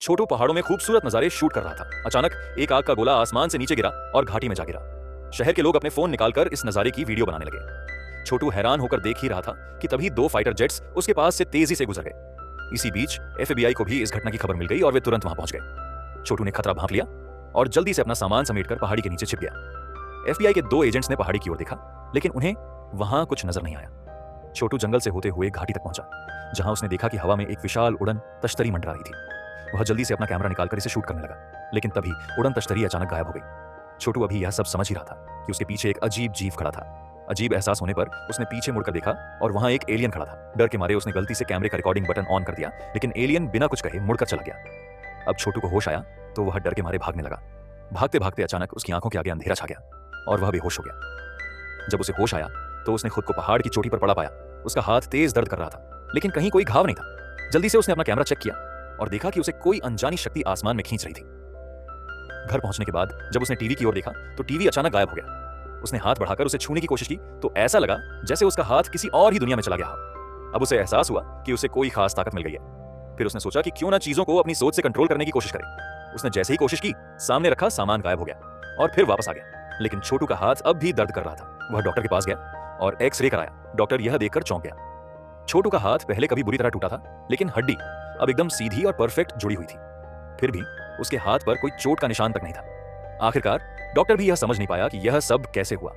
छोटू पहाड़ों में खूबसूरत नजारे शूट कर रहा था। अचानक एक आग का गोला आसमान से नीचे गिरा और घाटी में जा गिरा। शहर के लोग अपने फोन निकालकर इस नजारे की वीडियो बनाने लगे। छोटू हैरान होकर देख ही रहा था कि तभी दो फाइटर जेट्स उसके पास से तेजी से गुजर गए। इसी बीच एफबीआई को भी इस घटना की खबर मिल गई और वे तुरंत वहां पहुंच गए। छोटू ने खतरा भांप लिया और जल्दी से अपना सामान समेटकर पहाड़ी के नीचे छिप गया। एफबीआई के दो एजेंट्स ने पहाड़ी की ओर देखा, लेकिन उन्हें वहां कुछ नजर नहीं आया। छोटू जंगल से होते हुए घाटी तक पहुंचा, जहां उसने देखा कि हवा में एक विशाल उड़न तश्तरी मंडरा रही थी। वह जल्दी से अपना कैमरा निकालकर इसे शूट करने लगा, लेकिन तभी उड़न तश्तरी अचानक गायब हो गई। छोटू अभी यह सब समझ ही रहा था कि उसके पीछे एक अजीब जीव खड़ा था। अजीब एहसास होने पर उसने पीछे मुड़कर देखा और वहां एक एलियन खड़ा था। डर के मारे उसने गलती से कैमरे का रिकॉर्डिंग बटन ऑन कर दिया, लेकिन एलियन बिना कुछ कहे मुड़कर चला गया। अब छोटू को होश आया तो वह डर के मारे भागने लगा। भागते भागते अचानक उसकी आंखों के आगे अंधेरा छा गया और वह बेहोश हो गया। जब उसे होश आया तो उसने खुद को पहाड़ की चोटी पर पड़ा पाया। उसका हाथ तेज दर्द कर रहा था, लेकिन कहीं कोई घाव नहीं था। जल्दी से उसने अपना कैमरा चेक किया और देखा कि उसे कोई अनजानी शक्ति आसमान में खींच रही थी। घर पहुंचने के बाद जब उसने टीवी की ओर देखा तो टीवी अचानक गायब हो गया। उसने हाथ बढ़ाकर उसे छूने की कोशिश की तो ऐसा लगा जैसे उसका हाथ किसी और ही दुनिया में चला गया हो। अब उसे एहसास हुआ कि उसे कोई खास ताकत मिल गई है। फिर उसने सोचा कि क्यों ना चीजों को अपनी सोच से कंट्रोल करने की कोशिश करे। उसने जैसे ही कोशिश की, सामने रखा सामान गायब हो गया और फिर वापस आ गया। लेकिन छोटू का हाथ अब भी दर्द कर रहा था। वह डॉक्टर के पास गया और एक्सरे कराया। डॉक्टर यह देखकर चौंक गया। छोटू का हाथ पहले कभी बुरी तरह टूटा था, लेकिन हड्डी अब एकदम सीधी और परफेक्ट जुड़ी हुई थी। फिर भी उसके हाथ पर कोई चोट का निशान तक नहीं था। आखिरकार डॉक्टर भी यह समझ नहीं पाया कि यह सब कैसे हुआ।